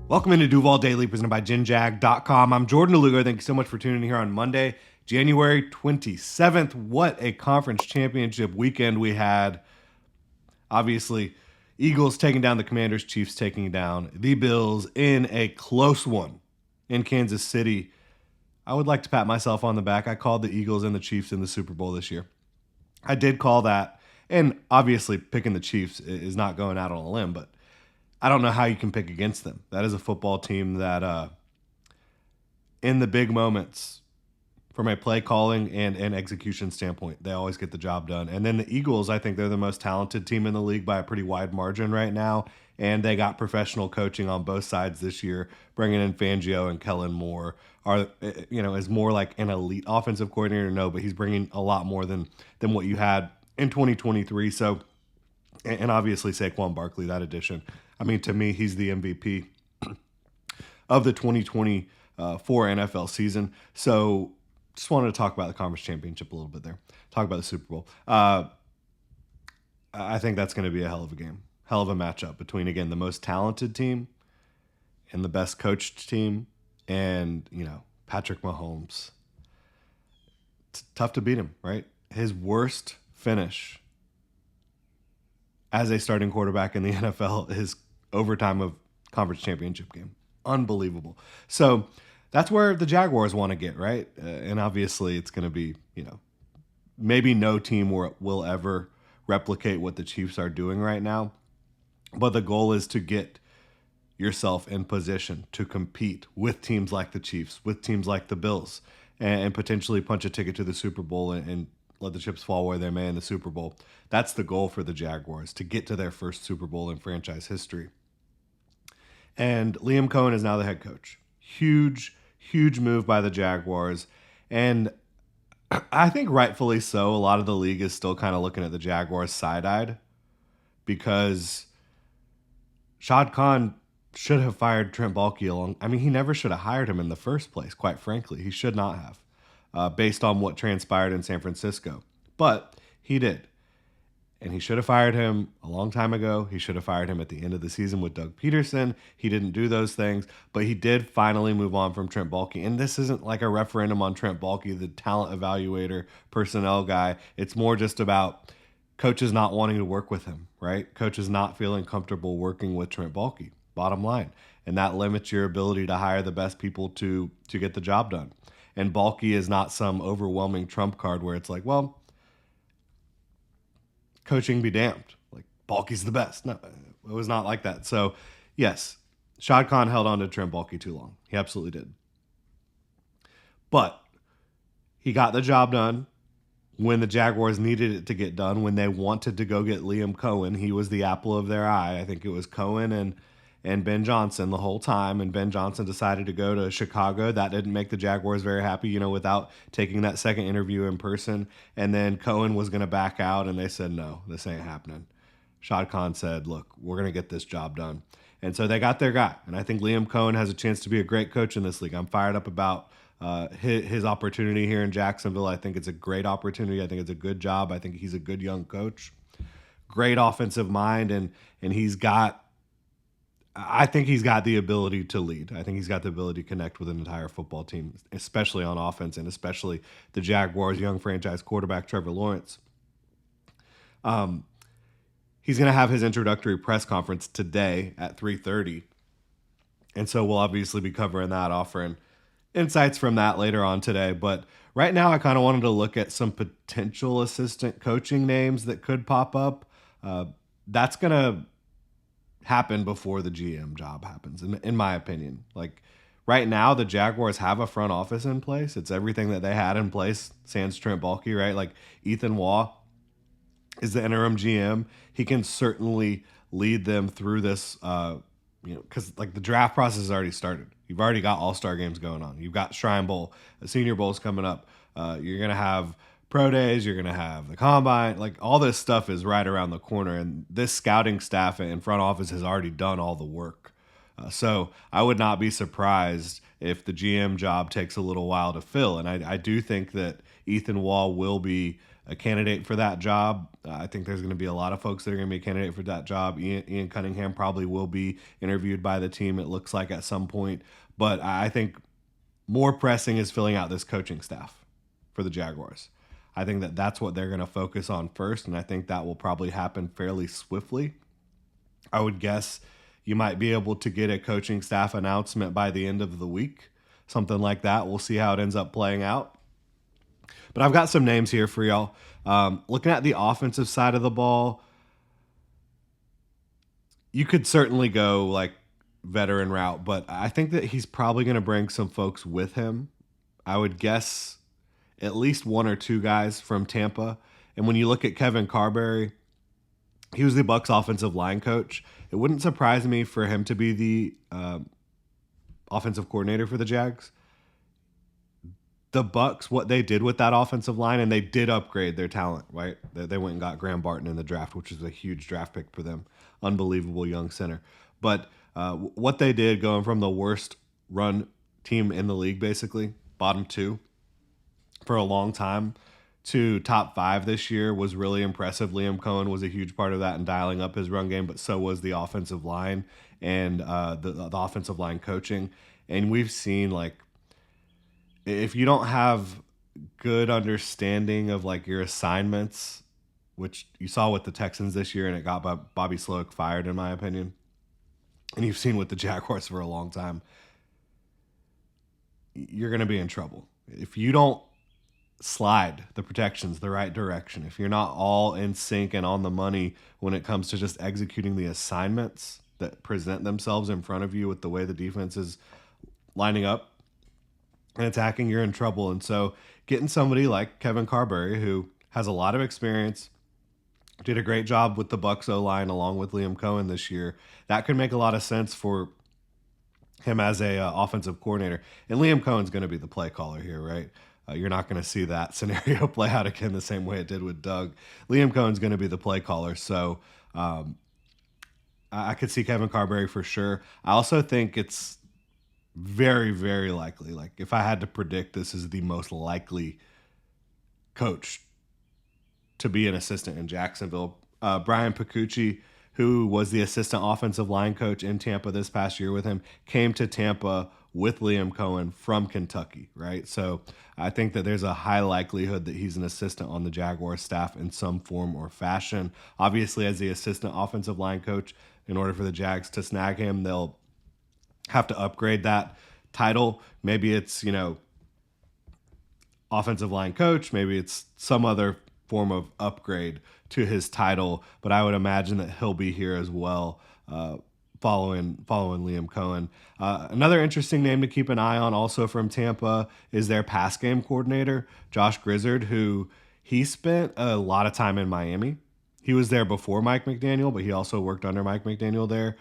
Welcome into Duval Daily, presented by GenJag.com. I'm Jordan DeLugo. Thank you so much for tuning in here on Monday, January 27th. What a conference championship weekend we had. Obviously, Eagles taking down the Commanders, Chiefs taking down the Bills in a close one in Kansas City. I would like to pat myself on the back. I called the Eagles and the Chiefs in the Super Bowl this year. I did call that, and obviously picking the Chiefs is not going out on a limb, but I don't know how you can pick against them. That is a football team that, in the big moments, from a play calling and execution standpoint, they always get the job done. And then the Eagles, I think they're the most talented team in the league by a pretty wide margin right now. And they got professional coaching on both sides this year, bringing in Fangio and Kellen Moore. Is more like an elite offensive coordinator? No, but he's bringing a lot more than what you had in 2023. So, and obviously Saquon Barkley, that addition. I mean, to me, he's the MVP of the 2024 NFL season. So just wanted to talk about the conference championship a little bit there. Talk about the Super Bowl. I think that's going to be a hell of a game. Hell of a matchup between, again, the most talented team and the best coached team and, Patrick Mahomes. It's tough to beat him, right? His worst finish as a starting quarterback in the NFL is overtime of conference championship game. Unbelievable. So that's where the Jaguars want to get, right? And obviously it's going to be, maybe no team will ever replicate what the Chiefs are doing right now. But the goal is to get yourself in position to compete with teams like the Chiefs, with teams like the Bills, and potentially punch a ticket to the Super Bowl and let the chips fall where they may in the Super Bowl. That's the goal for the Jaguars, to get to their first Super Bowl in franchise history. And Liam Coen is now the head coach. Huge, huge move by the Jaguars. And I think rightfully so, a lot of the league is still kind of looking at the Jaguars side-eyed because Shad Khan should have fired Trent Baalke he never should have hired him in the first place, quite frankly. He should not have, based on what transpired in San Francisco. But he did. And he should have fired him a long time ago. He should have fired him at the end of the season with Doug Peterson. He didn't do those things, but he did finally move on from Trent Baalke. And this isn't like a referendum on Trent Baalke, the talent evaluator, personnel guy. It's more just about coaches not wanting to work with him, right? Coaches not feeling comfortable working with Trent Baalke, bottom line. And that limits your ability to hire the best people to get the job done. And Baalke is not some overwhelming trump card where it's like, well, coaching be damned. Like, Baalke's the best. No, it was not like that. So, yes, Shad Khan held on to Trent Baalke too long. He absolutely did. But he got the job done when the Jaguars needed it to get done, when they wanted to go get Liam Coen. He was the apple of their eye. I think it was Coen and Ben Johnson the whole time, and Ben Johnson decided to go to Chicago. That didn't make the Jaguars very happy, without taking that second interview in person. And then Coen was going to back out, and they said, no, this ain't happening. Shad Khan said, look, we're going to get this job done. And so they got their guy. And I think Liam Coen has a chance to be a great coach in this league. I'm fired up about his opportunity here in Jacksonville. I think it's a great opportunity. I think it's a good job. I think he's a good young coach. Great offensive mind, and I think he's got the ability to lead. I think he's got the ability to connect with an entire football team, especially on offense, and especially the Jaguars' young franchise quarterback, Trevor Lawrence. He's going to have his introductory press conference today at 3:30. And so we'll obviously be covering that, offering insights from that later on today. But right now I kind of wanted to look at some potential assistant coaching names that could pop up. That's going to happen before the GM job happens, in my opinion. Like, right now, the Jaguars have a front office in place. It's everything that they had in place sans Trent Baalke, right? Like, Ethan Waugh is the interim GM. He can certainly lead them through this, because like the draft process has already started. You've already got all-star games going on. You've got Shrine Bowl, the Senior Bowl's coming up. You're going to have pro days, you're going to have the combine. Like, all this stuff is right around the corner, and this scouting staff and front office has already done all the work. So I would not be surprised if the GM job takes a little while to fill. And I do think that Ethan Waugh will be a candidate for that job. I think there's going to be a lot of folks that are going to be a candidate for that job. Ian Cunningham probably will be interviewed by the team, it looks like, at some point. But I think more pressing is filling out this coaching staff for the Jaguars. I think that that's what they're going to focus on first, and I think that will probably happen fairly swiftly. I would guess you might be able to get a coaching staff announcement by the end of the week, something like that. We'll see how it ends up playing out. But I've got some names here for y'all. Looking at the offensive side of the ball, you could certainly go like veteran route, but I think that he's probably going to bring some folks with him. I would guess at least one or two guys from Tampa. And when you look at Kevin Carberry, he was the Bucs offensive line coach. It wouldn't surprise me for him to be the offensive coordinator for the Jags. The Bucs, what they did with that offensive line, and they did upgrade their talent, right? They went and got Graham Barton in the draft, which was a huge draft pick for them. Unbelievable young center. But what they did going from the worst run team in the league, basically, bottom two, for a long time, to top 5 this year was really impressive. Liam Coen was a huge part of that in dialing up his run game, but so was the offensive line and the offensive line coaching. And we've seen, like, if you don't have good understanding of like your assignments, which you saw with the Texans this year, and it got Bobby Sloak fired, in my opinion, and you've seen with the Jaguars for a long time, you're going to be in trouble. If you don't slide the protections the right direction, if you're not all in sync and on the money when it comes to just executing the assignments that present themselves in front of you with the way the defense is lining up and attacking, you're in trouble. And so getting somebody like Kevin Carberry, who has a lot of experience, did a great job with the Bucs O-line along with Liam Coen this year, that could make a lot of sense for him as a offensive coordinator. And Liam Cohen's going to be the play caller here, right? You're not going to see that scenario play out again the same way it did with Doug. Liam Cohen's going to be the play caller. So I could see Kevin Carberry for sure. I also think it's very, very likely. Like, if I had to predict, this is the most likely coach to be an assistant in Jacksonville. Brian Picucci, who was the assistant offensive line coach in Tampa this past year with him, came to Tampa with Liam Coen from Kentucky, right? So I think that there's a high likelihood that he's an assistant on the Jaguars staff in some form or fashion. Obviously, as the assistant offensive line coach, in order for the Jags to snag him, they'll have to upgrade that title. Maybe it's, offensive line coach. Maybe it's some other form of upgrade to his title, but I would imagine that he'll be here as well, following Liam Coen. Another interesting name to keep an eye on also from Tampa is their pass game coordinator, Josh Grizzard, who he spent a lot of time in Miami. He was there before Mike McDaniel, but he also worked under Mike McDaniel there.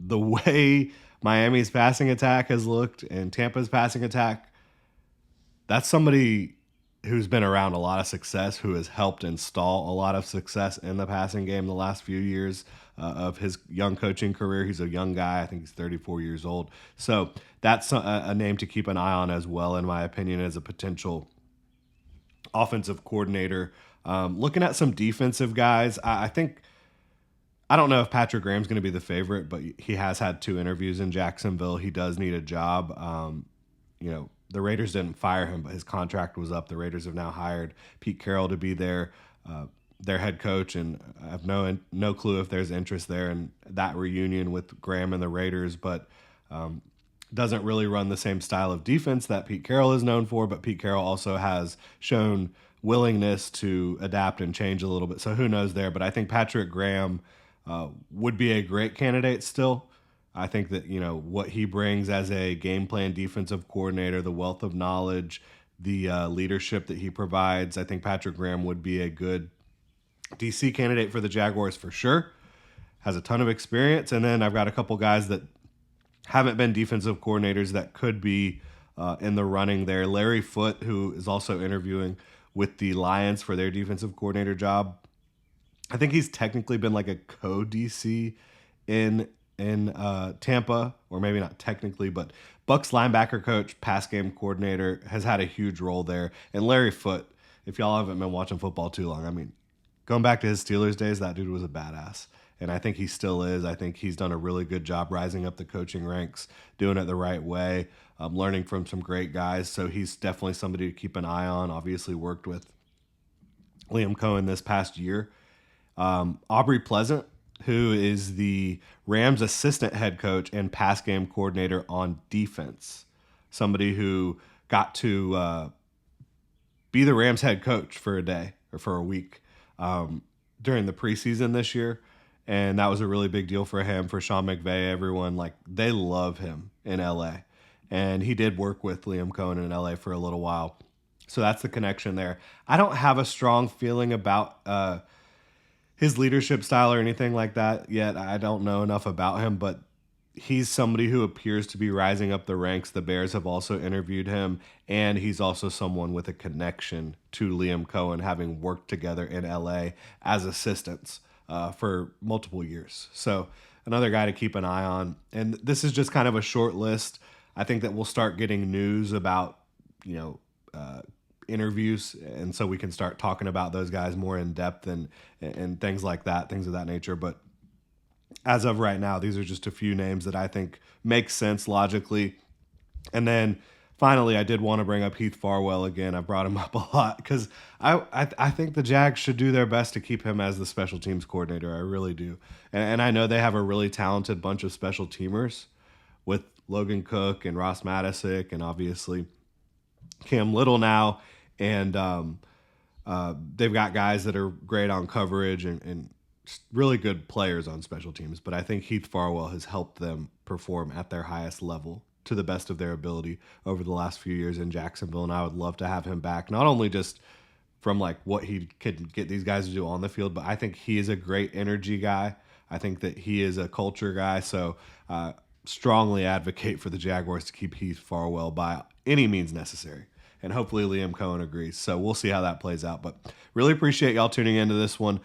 The way Miami's passing attack has looked and Tampa's passing attack, that's somebody who's been around a lot of success, who has helped install a lot of success in the passing game the last few years of his young coaching career. He's a young guy. I think he's 34 years old. So that's a name to keep an eye on as well, in my opinion, as a potential offensive coordinator. Looking at some defensive guys, I don't know if Patrick Graham's going to be the favorite, but he has had 2 interviews in Jacksonville. He does need a job. The Raiders didn't fire him, but his contract was up. The Raiders have now hired Pete Carroll to be their head coach, and I have no clue if there's interest there in that reunion with Graham and the Raiders, but doesn't really run the same style of defense that Pete Carroll is known for, but Pete Carroll also has shown willingness to adapt and change a little bit, so who knows there. But I think Patrick Graham would be a great candidate still. I think that, what he brings as a game plan defensive coordinator, the wealth of knowledge, the leadership that he provides, I think Patrick Graham would be a good DC candidate for the Jaguars for sure. Has a ton of experience. And then I've got a couple guys that haven't been defensive coordinators that could be in the running there. Larry Foote, who is also interviewing with the Lions for their defensive coordinator job. I think he's technically been like a co-DC in Tampa, or maybe not technically, but Bucs linebacker coach, pass game coordinator, has had a huge role there. And Larry Foote, if y'all haven't been watching football too long, I mean, going back to his Steelers days, that dude was a badass. And I think he still is. I think he's done a really good job rising up the coaching ranks, doing it the right way, learning from some great guys. So he's definitely somebody to keep an eye on. Obviously worked with Liam Coen this past year. Aubrey Pleasant, who is the Rams assistant head coach and pass game coordinator on defense. Somebody who got to be the Rams head coach for a day or for a week during the preseason this year. And that was a really big deal for him, for Sean McVay, everyone. Like, they love him in LA. And he did work with Liam Coen in LA for a little while. So that's the connection there. I don't have a strong feeling about his leadership style or anything like that yet. I don't know enough about him, but he's somebody who appears to be rising up the ranks. The Bears have also interviewed him, and he's also someone with a connection to Liam Coen, having worked together in LA as assistants for multiple years. So another guy to keep an eye on. And this is just kind of a short list. I think that we'll start getting news about, interviews, and so we can start talking about those guys more in depth and things like that, things of that nature. But as of right now, these are just a few names that I think make sense logically. And then finally, I did want to bring up Heath Farwell again. I brought him up a lot because I think the Jags should do their best to keep him as the special teams coordinator. I really do. And I know they have a really talented bunch of special teamers with Logan Cook and Ross Matisic and obviously Cam Little now. And they've got guys that are great on coverage and really good players on special teams. But I think Heath Farwell has helped them perform at their highest level to the best of their ability over the last few years in Jacksonville. And I would love to have him back, not only just from like what he could get these guys to do on the field, but I think he is a great energy guy. I think that he is a culture guy. So strongly advocate for the Jaguars to keep Heath Farwell by any means necessary. And hopefully Liam Coen agrees. So we'll see how that plays out. But really appreciate y'all tuning into this one.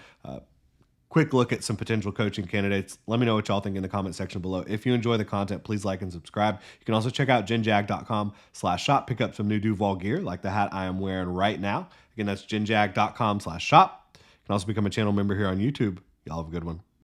Quick look at some potential coaching candidates. Let me know what y'all think in the comment section below. If you enjoy the content, please like and subscribe. You can also check out genjag.com/shop. Pick up some new Duval gear like the hat I am wearing right now. Again, that's genjag.com/shop. You can also become a channel member here on YouTube. Y'all have a good one.